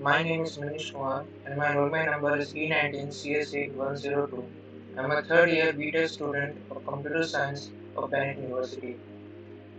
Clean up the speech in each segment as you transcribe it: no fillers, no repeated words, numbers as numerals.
My name is Manish Kumar and my enrollment number is E19CS8102. I'm a third year BTech student of Computer Science of Bennett University,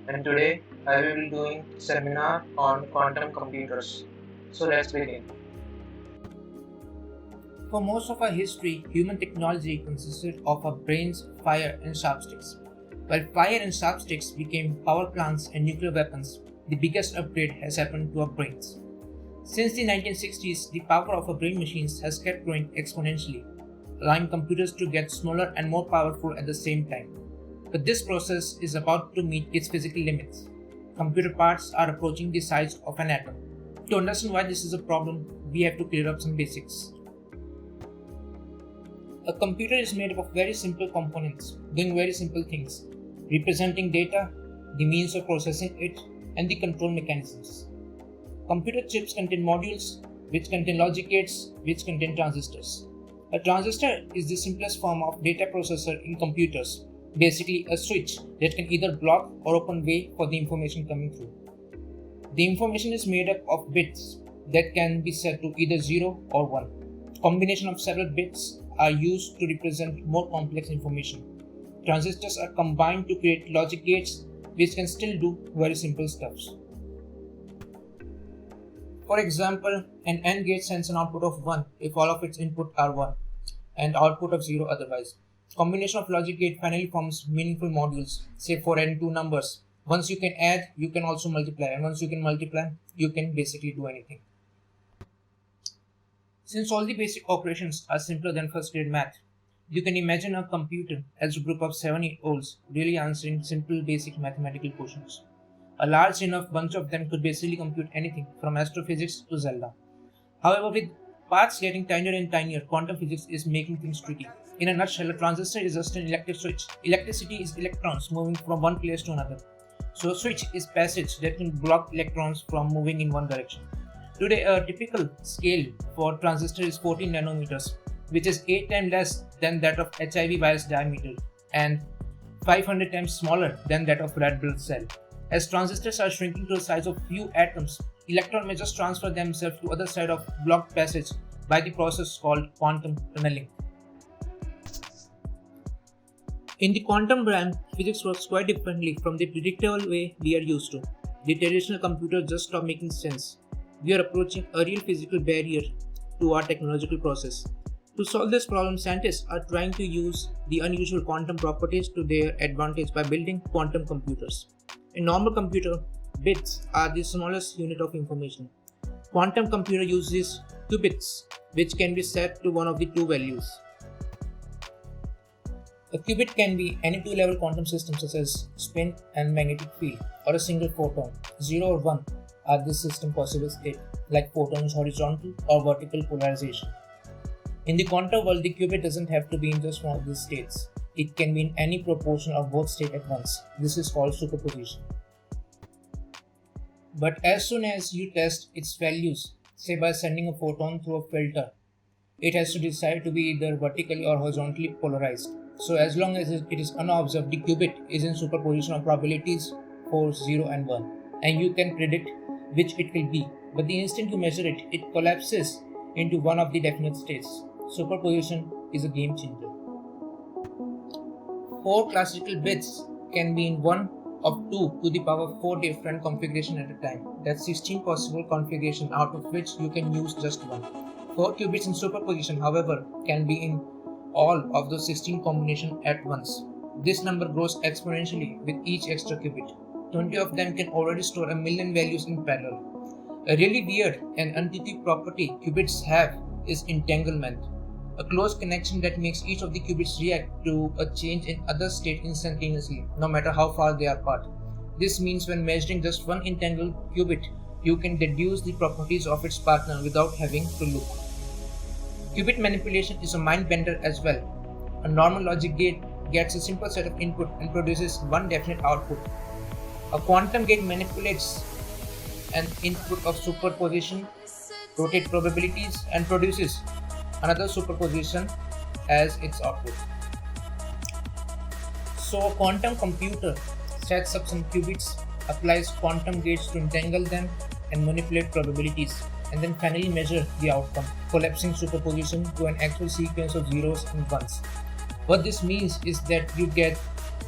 and today I will be doing a seminar on quantum computers. So let's begin. For most of our history, human technology consisted of our brains, fire, and sharpsticks. While fire and sharpsticks became power plants and nuclear weapons, the biggest upgrade has happened to our brains. Since the 1960s, the power of our brain machines has kept growing exponentially, allowing computers to get smaller and more powerful at the same time. But this process is about to meet its physical limits. Computer parts are approaching the size of an atom. To understand why this is a problem, we have to clear up some basics. A computer is made up of very simple components doing very simple things, representing data, the means of processing it, and the control mechanisms. Computer chips contain modules, which contain logic gates, which contain transistors. A transistor is the simplest form of data processor in computers, basically a switch that can either block or open way for the information coming through. The information is made up of bits that can be set to either 0 or 1. Combination of several bits are used to represent more complex information. Transistors are combined to create logic gates which can still do very simple stuffs. For example, an AND gate sends an output of 1 if all of its input are 1 and output of 0 otherwise. Combination of logic gate finally forms meaningful modules, say for adding two numbers. Once you can add, you can also multiply, and once you can multiply, you can basically do anything. Since all the basic operations are simpler than first grade math, you can imagine a computer as a group of 7-year-olds really answering simple basic mathematical questions. A large enough bunch of them could basically compute anything from astrophysics to Zelda. However, with parts getting tinier and tinier, quantum physics is making things tricky. In a nutshell, a transistor is just an electric switch. Electricity is electrons moving from one place to another. So a switch is passage that can block electrons from moving in one direction. Today, a typical scale for transistor is 14 nanometers, which is 8 times less than that of HIV virus diameter and 500 times smaller than that of red blood cell. As transistors are shrinking to the size of few atoms, electrons may just transfer themselves to other side of blocked passage by the process called quantum tunneling. In the quantum realm, physics works quite differently from the predictable way we are used to. The traditional computers just stop making sense. We are approaching a real physical barrier to our technological process. To solve this problem, scientists are trying to use the unusual quantum properties to their advantage by building quantum computers. In normal computer, bits are the smallest unit of information. Quantum computer uses qubits, which can be set to one of the two values. A qubit can be any two-level quantum system such as spin and magnetic field, or a single photon. 0 or 1 are this system possible state, like photons horizontal or vertical polarization. In the quantum world, the qubit doesn't have to be in just one of these states. It can be in any proportion of both states at once. This is called superposition. But as soon as you test its values, say by sending a photon through a filter, it has to decide to be either vertically or horizontally polarized. So as long as it is unobserved, the qubit is in superposition of probabilities for 0 and 1, and you can predict which it will be. But the instant you measure it, it collapses into one of the definite states. Superposition is a game changer. 4 classical bits can be in one of 2 to the power 4 different configurations at a time. That's 16 possible configurations, out of which you can use just one. 4 qubits in superposition, however, can be in all of those 16 combinations at once. This number grows exponentially with each extra qubit. 20 of them can already store a million values in parallel. A really weird and intuitive property qubits have is entanglement, a close connection that makes each of the qubits react to a change in other state instantaneously, no matter how far they are apart. This means when measuring just one entangled qubit, you can deduce the properties of its partner without having to look. Qubit manipulation is a mind bender as well. A normal logic gate gets a simple set of input and produces one definite output. A quantum gate manipulates an input of superposition, rotate probabilities, and produces another superposition as its output. So a quantum computer sets up some qubits, applies quantum gates to entangle them, and manipulate probabilities. and then finally measure the outcome, collapsing superposition to an actual sequence of zeros and ones. What this means is that you get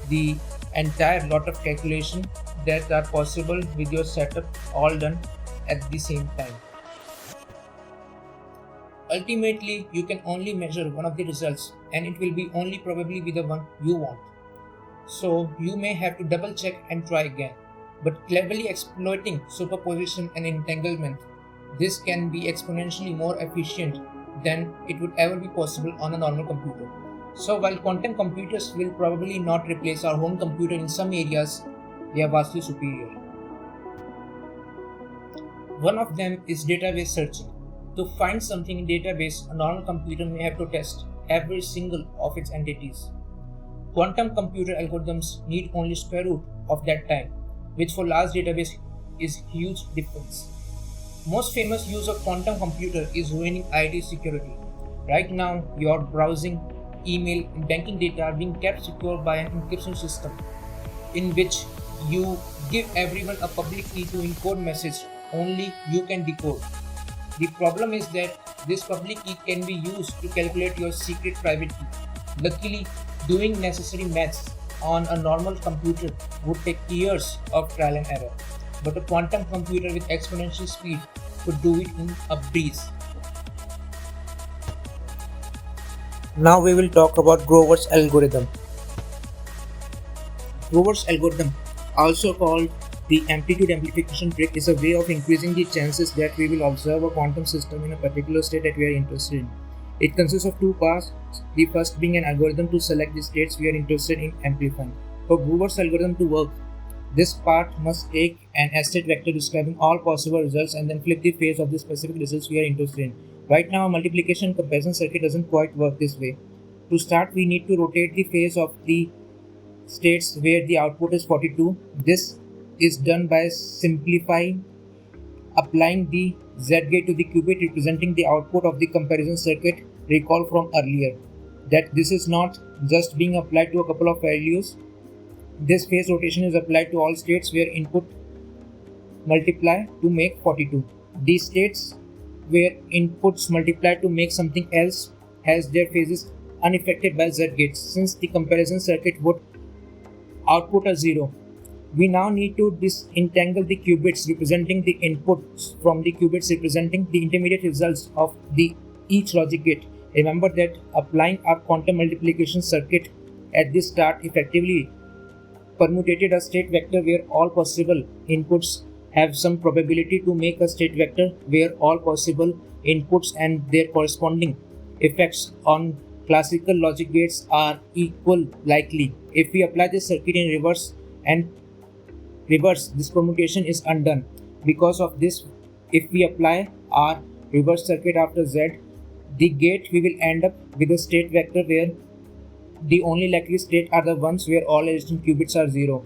the entire lot of calculation that are possible with your setup all done at the same time. Ultimately, you can only measure one of the results and it will be only probably be the one you want. So you may have to double check and try again. But cleverly exploiting superposition and entanglement, this can be exponentially more efficient than it would ever be possible on a normal computer. So while quantum computers will probably not replace our home computer in some areas, they are vastly superior. One of them is database searching. To find something in database, a normal computer may have to test every single of its entities. Quantum computer algorithms need only square root of that time, which for large database is huge difference. Most famous use of quantum computer is ruining IT security. Right now, your browsing, email, and banking data are being kept secure by an encryption system in which you give everyone a public key to encode message only you can decode. The problem is that this public key can be used to calculate your secret private key. Luckily, doing necessary maths on a normal computer would take years of trial and error, but a quantum computer with exponential speed could do it in a breeze. Now we will talk about Grover's algorithm. Grover's algorithm, also called the amplitude amplification trick, is a way of increasing the chances that we will observe a quantum system in a particular state that we are interested in. It consists of two parts, the first being an algorithm to select the states we are interested in amplifying. For Grover's algorithm to work, this part must take an S-state vector describing all possible results and then flip the phase of the specific results we are interested in. Right now, a multiplication comparison circuit doesn't quite work this way. To start, we need to rotate the phase of the states where the output is 42. This is done by simplifying, applying the Z gate to the qubit representing the output of the comparison circuit. Recall from earlier that this is not just being applied to a couple of values. This phase rotation is applied to all states where input multiply to make 42. These states where inputs multiply to make something else has their phases unaffected by Z gates, since the comparison circuit would output a 0. We now need to disentangle the qubits representing the inputs from the qubits representing the intermediate results of each logic gate. Remember that applying our quantum multiplication circuit at the start effectively permutated a state vector where all possible inputs have some probability to make a state vector where all possible inputs and their corresponding effects on classical logic gates are equal likely. If we apply this circuit in reverse, this permutation is undone. Because of this, if we apply our reverse circuit after Z, the gate we will end up with a state vector where the only likely state are the ones where all adjacent qubits are 0.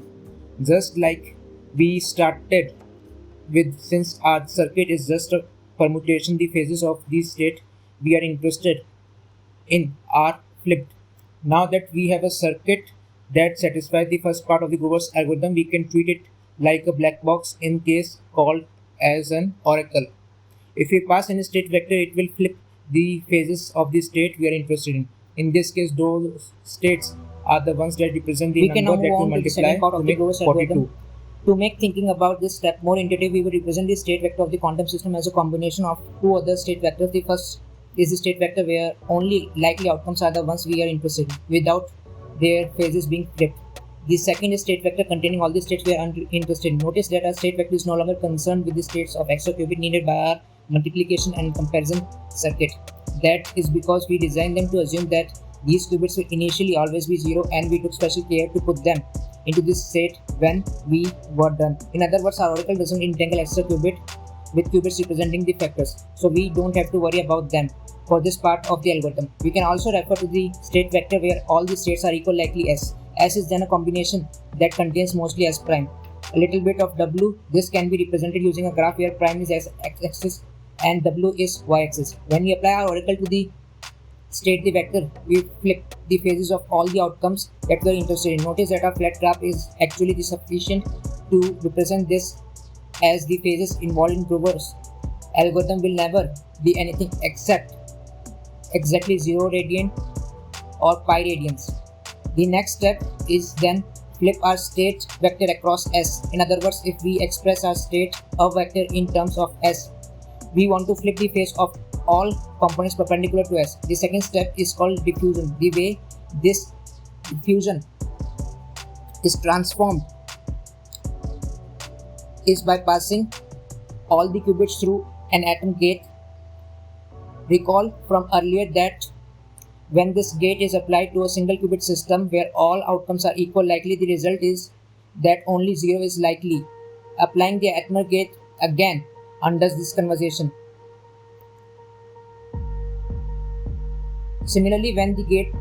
Just like we started with, since our circuit is just a permutation, the phases of the state we are interested in are flipped. Now that we have a circuit that satisfies the first part of the Grover's algorithm, we can treat it like a black box in case called as an oracle. If we pass any state vector, it will flip the phases of the state we are interested in. In this case, those states are the ones that represent the number that we multiply to make 42. To make thinking about this step more intuitive, we will represent the state vector of the quantum system as a combination of two other state vectors. The first is the state vector where only likely outcomes are the ones we are interested in, without their phases being flipped. The second is state vector containing all the states we are interested in. Notice that our state vector is no longer concerned with the states of extra qubit needed by our multiplication and comparison circuit. That is because we designed them to assume that these qubits will initially always be 0, and we took special care to put them into this state when we were done. In other words, our oracle doesn't entangle extra qubit with qubits representing the factors, so we don't have to worry about them for this part of the algorithm. We can also refer to the state vector where all the states are equal likely S. S is then a combination that contains mostly S prime. A little bit of W. This can be represented using a graph where prime is x-axis and W is y-axis. When we apply our oracle to the state the vector, we flip the phases of all the outcomes that we are interested in. Notice that our flat graph is actually sufficient to represent this as the phases involved in Grover's algorithm will never be anything except exactly 0 radian or pi radians. The next step is then flip our state vector across S. In other words, if we express our state of vector in terms of S, we want to flip the face of all components perpendicular to S. The second step is called diffusion. The way this diffusion is transformed is by passing all the qubits through an atom gate. Recall from earlier that when this gate is applied to a single qubit system where all outcomes are equal likely, the result is that only 0 is likely. Applying the Atmer gate again undoes this conversation. Similarly, when the gate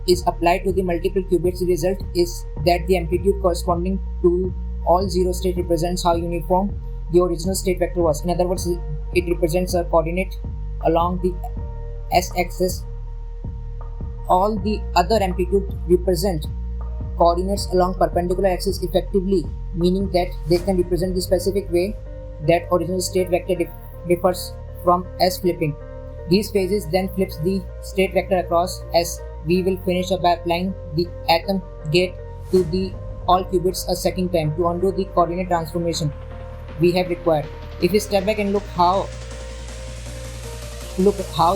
is applied to the multiple qubits, the result is that the amplitude corresponding to all 0 state represents how uniform the original state vector was. In other words, it represents a coordinate along the s-axis. All the other amplitude represent coordinates along perpendicular axis effectively, meaning that they can represent the specific way that original state vector differs from S flipping. These phases then flips the state vector across S. We will finish up by applying the atom gate to the all qubits a second time to undo the coordinate transformation we have required. If we step back and look how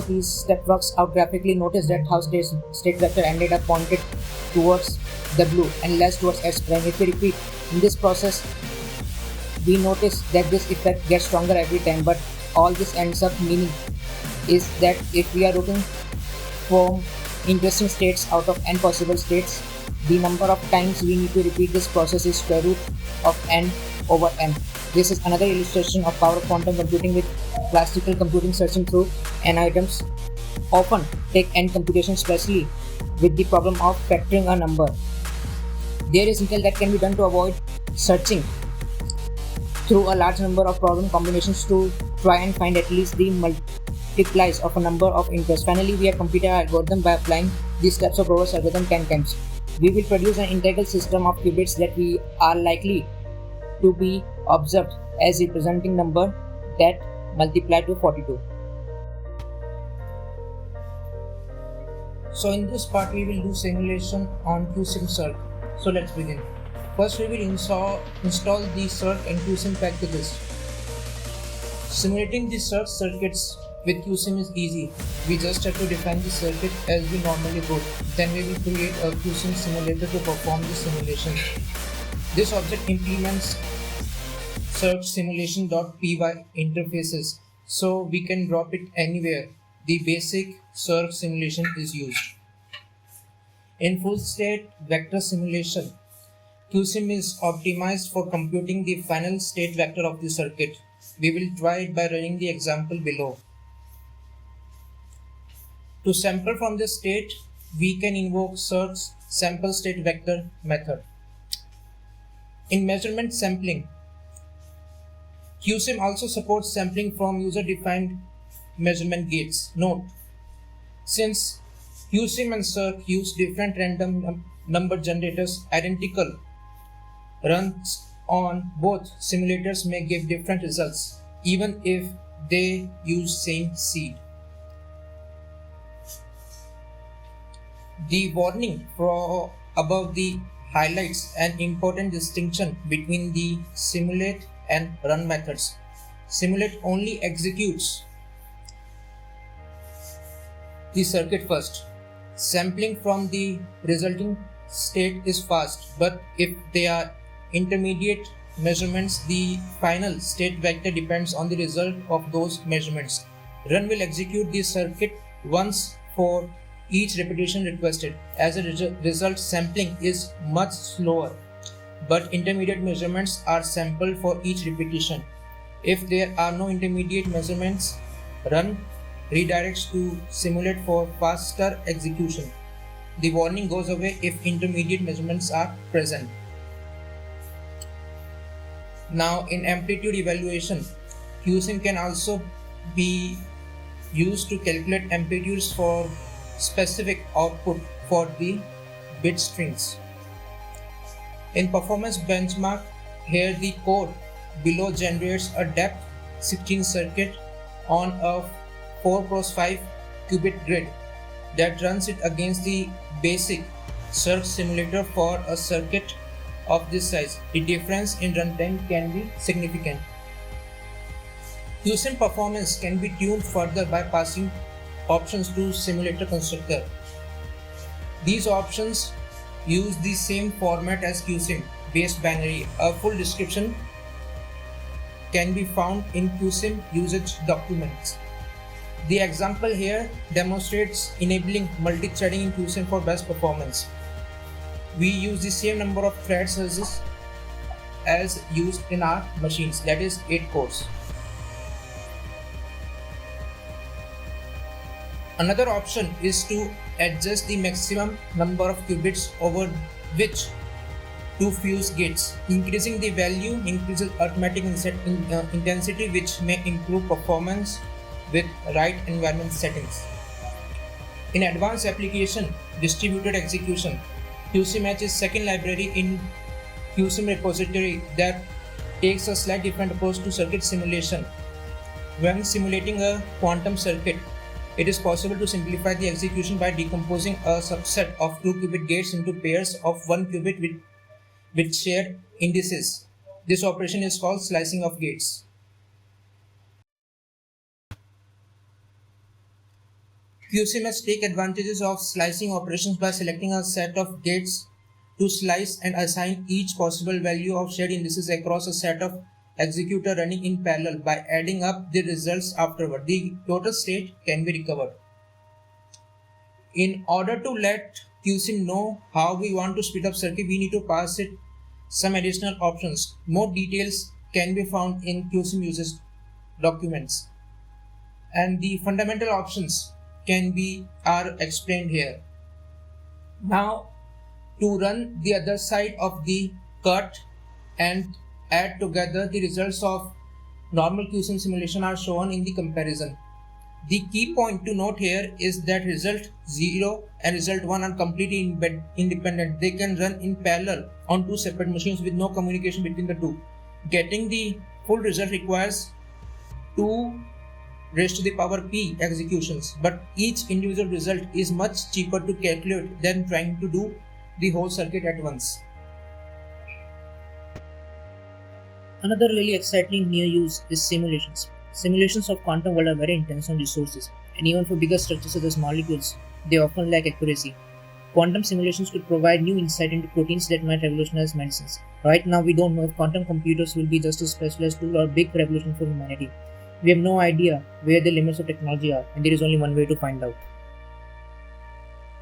these step works out graphically, notice that how state vector ended up pointed towards W and less towards S prime. If we repeat in this process, we notice that this effect gets stronger every time, but all this ends up meaning is that if we are looking for interesting states out of n possible states, the number of times we need to repeat this process is square root of n over n. This is another illustration of power of quantum computing, with classical computing searching through n items often take n computations, especially with the problem of factoring a number. There is little that can be done to avoid searching through a large number of problem combinations to try and find at least the multiplies of a number of interest. Finally, we have completed our algorithm by applying the steps of Brodler's algorithm 10 times. We will produce an integral system of qubits that we are likely to be observed as representing number that multiply to 42. So in this part we will do simulation on QSIM circ. So let's begin. First we will install the circ and QSIM packages. Simulating the circ circuits with QSIM is easy. We just have to define the circuit as we normally would. Then we will create a QSIM simulator to perform the simulation. This object implements circ simulation.py interfaces, so we can drop it anywhere the basic circ simulation is used. In full state vector simulation, QSIM is optimized for computing the final state vector of the circuit. We will try it by running the example below. To sample from the state, we can invoke circ's sample state vector method. In measurement sampling, QSIM also supports sampling from user-defined measurement gates. Note, since QSIM and circ use different random number generators, identical runs on both simulators may give different results, even if they use same seed. The warning for above the highlights an important distinction between the simulate and run methods. Simulate only executes the circuit first. Sampling from the resulting state is fast, but if they are intermediate measurements, the final state vector depends on the result of those measurements. Run will execute the circuit once for each repetition requested. As a result, sampling is much slower, but intermediate measurements are sampled for each repetition. If there are no intermediate measurements, run redirects to simulate for faster execution. The warning goes away if intermediate measurements are present. Now, in amplitude evaluation, QSIM can also be used to calculate amplitudes for specific output for the bit strings. In performance benchmark, here the code below generates a depth 16 circuit on a 4x5 qubit grid that runs it against the basic circ simulator for a circuit of this size. The difference in runtime can be significant. QSIM performance can be tuned further by passing options to simulator constructor. These options use the same format as QSIM based binary. A full description can be found in QSIM usage documents. The example here demonstrates enabling multi-threading in QSIM for best performance. We use the same number of threads as used in our machines, that is 8 cores. Another option is to adjust the maximum number of qubits over which to fuse gates. Increasing the value increases arithmetic intensity, which may improve performance with right environment settings. In advanced application distributed execution, QCMatch is second library in QSIM repository that takes a slightly different approach to circuit simulation. When simulating a quantum circuit, it is possible to simplify the execution by decomposing a subset of 2 qubit gates into pairs of 1 qubit with shared indices. This operation is called slicing of gates. QCMS take advantages of slicing operations by selecting a set of gates to slice and assign each possible value of shared indices across a set of executor running in parallel. By adding up the results afterward, the total state can be recovered. In order to let QSIM know how we want to speed up circuit, we need to pass it some additional options. More details can be found in QSIM usage documents, and the fundamental options are explained here. Now, to run the other side of the cut and add together, the results of normal QSIM simulation are shown in the comparison. The key point to note here is that result 0 and result 1 are completely independent. They can run in parallel on 2 separate machines with no communication between the two. Getting the full result requires 2 raised to the power p executions, but each individual result is much cheaper to calculate than trying to do the whole circuit at once. Another really exciting new use is simulations. Simulations of quantum world are very intense on resources, and even for bigger structures such as molecules, they often lack accuracy. Quantum simulations could provide new insight into proteins that might revolutionize medicines. Right now, we don't know if quantum computers will be just a specialized tool or a big revolution for humanity. We have no idea where the limits of technology are, and there is only one way to find out.